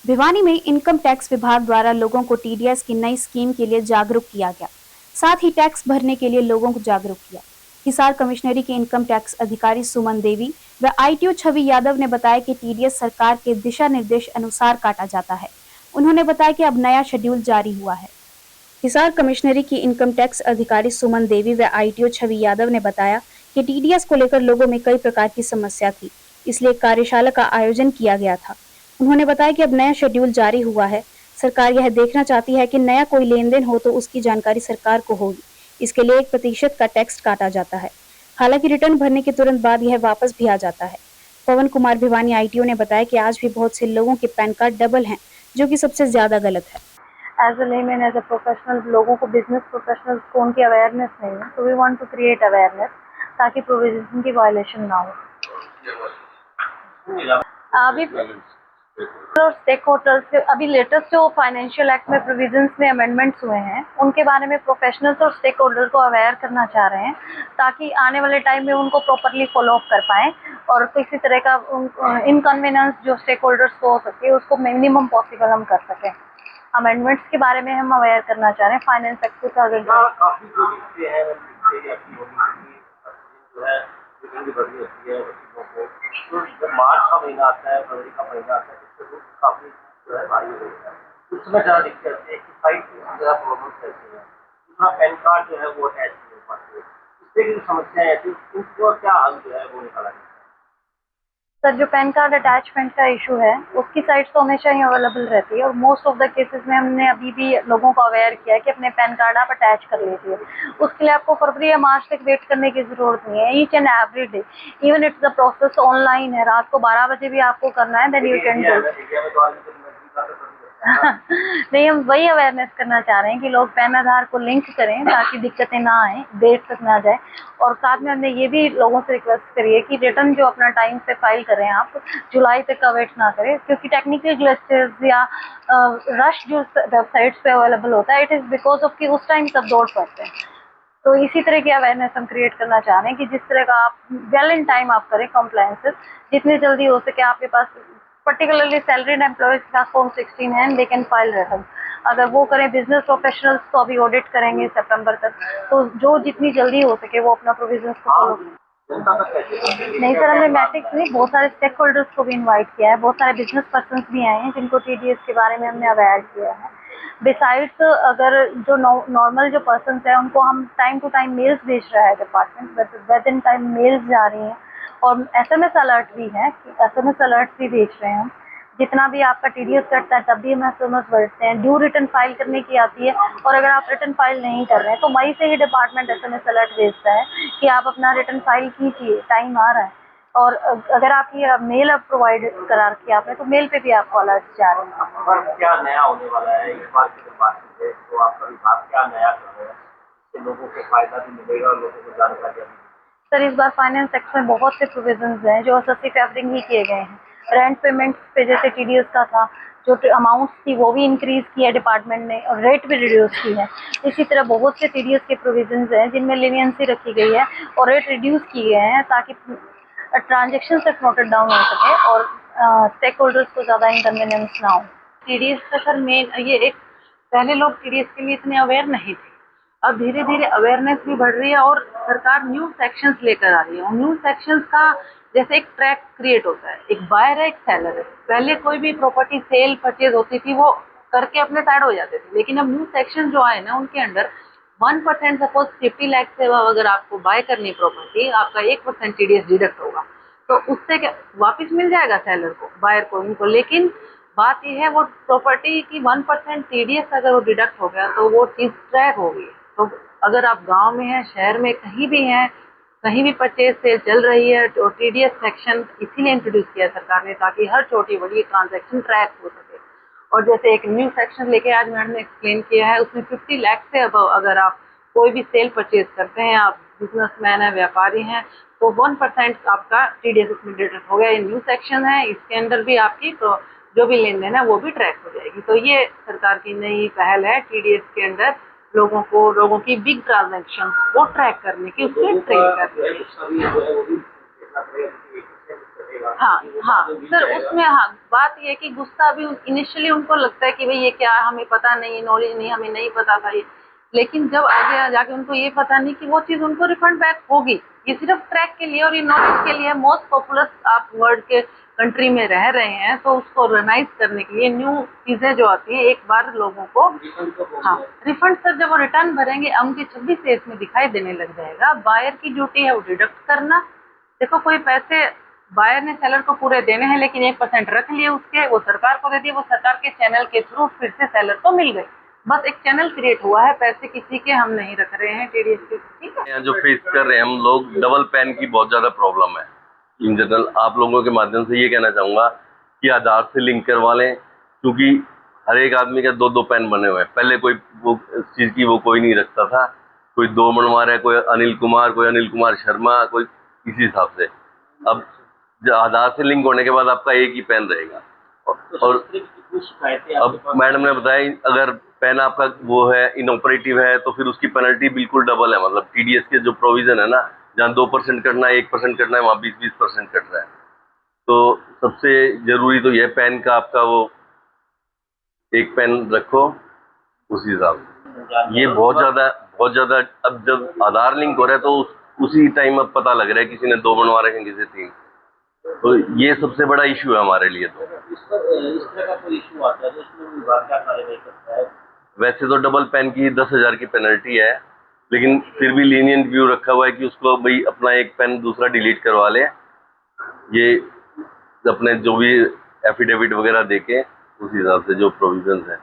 भिवानी में income tax विभाग द्वारा लोगों को टीडीएस की नई स्कीम के लिए जागरूक किया गया। साथ ही टैक्स भरने के लिए लोगों को जागरूक किया। हिसार कमिश्नरी के इनकम टैक्स अधिकारी सुमन देवी व आईटीओ छवि यादव ने बताया कि टीडीएस सरकार के दिशा निर्देश अनुसार काटा जाता है। उन्होंने बताया कि अब नया शेड्यूल जारी हुआ है। हिसार कमिश्नरी की इनकम टैक्स अधिकारी सुमन देवी व आईटीओ छवि यादव ने बताया कि टीडीएस को लेकर लोगों में कई प्रकार की समस्या थी, इसलिए कार्यशाला का आयोजन किया गया था। उन्होंने बताया कि अब नया शेड्यूल जारी हुआ है। सरकार यह देखना चाहती है कि नया कोई लेन देन हो तो उसकी जानकारी सरकार को होगी। इसके लिए 1% का टैक्स काटा जाता है। हालांकि रिटर्न भरने के तुरंत बाद यह वापस भी आ जाता है। पवन कुमार भिवानी आईटीओ ने बताया कि आज भी बहुत से लोगों के पैन कार्ड डबल हैं, जो कि सबसे ज्यादा गलत है। As a layman, as a professional, लोगों को, बिजनेस प्रोफेशनल्स को उनकी अवेयरनेस नहीं है, तो we want to create awareness ताकि प्रोविजन की वायलेशन ना हो। अभी स्टेक होल्डर्स के अभी लेटेस्ट जो फाइनेंशियल एक्ट में प्रोविजंस में अमेंडमेंट्स हुए हैं, उनके बारे में प्रोफेशनल्स और स्टेक होल्डर को अवेयर करना चाह रहे हैं ताकि आने वाले टाइम में उनको प्रॉपरली फॉलो अप कर पाएँ और किसी तरह का इनकन्वीनियंस जो स्टेक होल्डर्स को हो सकती है उसको मिनिमम पॉसिबल हम कर सकें। अमेंडमेंट्स के बारे में हम अवेयर करना चाह रहे हैं। फाइनेंस एक्ट 2000 मार्च का महीना आता है, फरवरी का महीना आता है, जिससे काफी जो है भारी हो जाता है। उसमें ज़्यादा दिक्कत है कि साइट की ज़्यादा प्रॉब्लम्स रहती है। दूसरा पैन कार्ड जो है वो अटैच नहीं हो पाते। इससे की समस्याएं ऐसी, उनको क्या हल जो है वो निकाला जाए। सर, जो पैन कार्ड अटैचमेंट का इशू है उसकी साइट्स तो हमेशा ही अवेलेबल रहती है और मोस्ट ऑफ द केसेस में हमने अभी भी लोगों को अवेयर किया है कि अपने पैन कार्ड आप अटैच कर लीजिए। उसके लिए आपको फरवरी या मार्च तक वेट करने की ज़रूरत नहीं है। Each and every day, even it's the process online है, रात को 12 बजे भी आपको करना है, देन यू कैन डू। नहीं, हम वही अवेयरनेस करना चाह रहे हैं कि लोग पैन आधार को लिंक करें ताकि दिक्कतें ना आए, देर तक ना जाए। और साथ में हमने ये भी लोगों से रिक्वेस्ट करी है कि रिटर्न जो अपना टाइम पे फाइल करें, आप जुलाई तक का वेट ना करें, क्योंकि टेक्निकल ग्लिचेस या रश जो वेबसाइट्स पे अवेलेबल होता है, इट इज़ बिकॉज ऑफ कि उस टाइम सब दौड़ पड़ते हैं। तो इसी तरह की अवेयरनेस हम क्रिएट करना चाह रहे हैं कि जिस तरह का आप वेल इन टाइम आप करें कंप्लायंसेस, जितनी जल्दी हो सके आपके पास, पर्टिकुलरली सैलरीड एम्प्लॉयज का फॉर्म 16 है, दे कैन फाइल रिटर्न। अगर वो करें, बिजनेस प्रोफेशनल्स तो अभी ऑडिट करेंगे सितंबर तक, तो जो जितनी जल्दी हो सके वो अपना प्रोविजंस को फॉलो करें। नहीं सर, हमने मैट्रिक्स नहीं, बहुत सारे स्टेक होल्डर्स को भी इनवाइट किया है, बहुत सारे बिजनेस पर्सन भी आए हैं जिनको टीडीएस के बारे में हमने अवेयर किया है। बिसाइड्स, अगर जो नॉर्मल जो पर्सन है उनको हम टाइम टू टाइम मेल्स भेज रहा है department, within time mails जा रही हैं और एसएमएस अलर्ट भी है, एसएमएस अलर्ट भी भेज रहे हैं हम। जितना भी आपका टीडीएस कटता है तब भी हम एसएमएस भेजते हैं। ड्यू रिटर्न फाइल करने की आती है और अगर आप रिटर्न फाइल नहीं कर रहे हैं तो मई से ही डिपार्टमेंट एसएमएस अलर्ट भेजता है कि आप अपना रिटर्न फाइल कीजिए, टाइम आ रहा है। और अगर आपकी मेल अब प्रोवाइड करा रखी है आपने, तो मेल पे भी आपको अलर्ट जा रहे हैं। क्या नया होने वाला है इस बार की बात है, तो आपका विभाग क्या नया कर रहा है जिससे लोगों को फायदा भी मिलेगा और लोगों को जानकारी भी। सर, इस बार फाइनेंस सेक्टर में बहुत से प्रोविजंस हैं जो एसएससी फैब्रिंग ही किए गए हैं। रेंट पेमेंट्स पे जैसे टीडीएस का था, जो अमाउंट्स थी वो भी इंक्रीज किया डिपार्टमेंट ने और रेट भी रिड्यूस की है। इसी तरह बहुत से टीडीएस के प्रोविजंस हैं जिनमें लीनियंसी रखी गई है और रेट रिड्यूस किए गए हैं ताकि ट्रांजेक्शन तक नोटेड डाउन हो सके और स्टेक होल्डर्स को ज़्यादा इनकन्वीनियंस ना हो। टीडीएस का सर मेन ये एक, पहले लोग टीडीएस के लिए इतने अवेयर नहीं थे, अब धीरे धीरे अवेयरनेस भी बढ़ रही है और सरकार न्यू सेक्शंस लेकर आ रही है। और न्यू सेक्शंस का जैसे एक ट्रैक क्रिएट होता है, एक बायर है, एक सेलर है। पहले कोई भी प्रॉपर्टी सेल परचेज होती थी वो करके अपने साइड हो जाते थे, लेकिन अब न्यू सेक्शन जो आए ना उनके अंडर 1%, सपोज 50 लाख से अगर आपको बाय करनी प्रॉपर्टी, आपका 1% टीडीएस डिडक्ट होगा, तो उससे क्या वापस मिल जाएगा सेलर को, बायर को, इनको। लेकिन बात यह है वो प्रॉपर्टी की 1% टीडीएस अगर वो डिडक्ट हो गया तो वो चीज़ ट्रैक हो गई। तो अगर आप गांव में हैं, शहर में कहीं भी हैं, कहीं भी परचेज सेल चल रही है, तो टीडीएस सेक्शन इसीलिए इंट्रोड्यूस किया सरकार ने ताकि हर छोटी बड़ी ट्रांजैक्शन ट्रैक हो सके। और जैसे एक न्यू सेक्शन लेके आज मैडम ने एक्सप्लेन किया है, उसमें 50 लाख से अब अगर आप कोई भी सेल परचेज करते हैं, आप बिजनेसमैन है, व्यापारी हैं, तो 1% आपका टीडीएस उसमें डिडक्ट हो गया। ये न्यू सेक्शन है, इसके अंदर भी आपकी जो भी लेन देन है वो भी ट्रैक हो जाएगी। तो ये सरकार की नई पहल है टीडीएस के अंदर लोगों की बिग ट्रांजैक्शन को ट्रैक करने की, उससे ट्रेन करने की। रखेगा। हाँ हाँ सर, उसमें हाँ बात ये है कि गुस्सा भी इनिशियली उनको लगता है कि भाई ये क्या, हमें पता नहीं, नॉलेज नहीं, हमें नहीं पता था ये। लेकिन जब आगे जाके उनको ये पता नहीं कि वो चीज उनको रिफंड बैक होगी। ये सिर्फ ट्रैक के लिए और ये नॉलेज के लिए, मोस्ट पॉपुलर आप वर्ल्ड के कंट्री में रह रहे हैं तो उसको ऑर्गेनाइज करने के लिए न्यू चीजें जो आती है एक बार लोगों को, हाँ रिफंड सर जब वो रिटर्न भरेंगे उनके 26 से इसमें दिखाई देने लग जाएगा। बायर की ड्यूटी है वो डिडक्ट करना। देखो कोई पैसे बायर ने सेलर को पूरे देने हैं लेकिन 1% रख लिए उसके, वो सरकार को दे दिए, वो सरकार के चैनल के थ्रू फिर से सेलर को मिल गए। बस एक चैनल क्रिएट हुआ है, पैसे किसी के हम नहीं रख रहे हैं टीडीएस के, ठीक है। यहाँ जो फेस कर रहे हैं हम लोग, डबल पैन की बहुत ज्यादा प्रॉब्लम है इन जनरल। आप लोगों के माध्यम से ये कहना चाहूंगा कि आधार से लिंक करवा लें, क्योंकि हर एक आदमी का 2-2 पैन बने हुए हैं। पहले कोई वो इस चीज की वो कोई नहीं रखता था, कोई 2 बनवा रहा है, कोई अनिल कुमार शर्मा, कोई इसी हिसाब से। अब आधार से लिंक होने के बाद आपका एक ही पैन रहेगा। और अब मैडम ने बताया अगर पैन आपका वो है इनऑपरेटिव है तो फिर उसकी पेनल्टी बिल्कुल डबल है। मतलब टीडीएस के जो प्रोविजन है ना, जहाँ 2% कटना है, 1% कटना है, वहाँ 20% कट रहा है। तो सबसे जरूरी तो यह पैन का आपका वो एक पैन रखो उसी हिसाब से। ये बहुत ज्यादा अब जब आधार लिंक हो रहा है तो उसी टाइम अब पता लग रहा है किसी ने 2 बनवा रखे हैं, किसी 3। तो ये सबसे बड़ा इशू है हमारे लिए। तो इस तरह का कोई इशू आता है तो इसमें विभाग क्या कार्रवाई करता है? वैसे तो डबल पैन की 10,000 की पेनल्टी है, लेकिन फिर भी लीनियंट व्यू रखा हुआ है कि उसको भाई अपना एक पैन दूसरा डिलीट करवा ले, ये अपने जो भी एफिडेविट वगैरह देके उस हिसाब से जो प्रोविजंस है।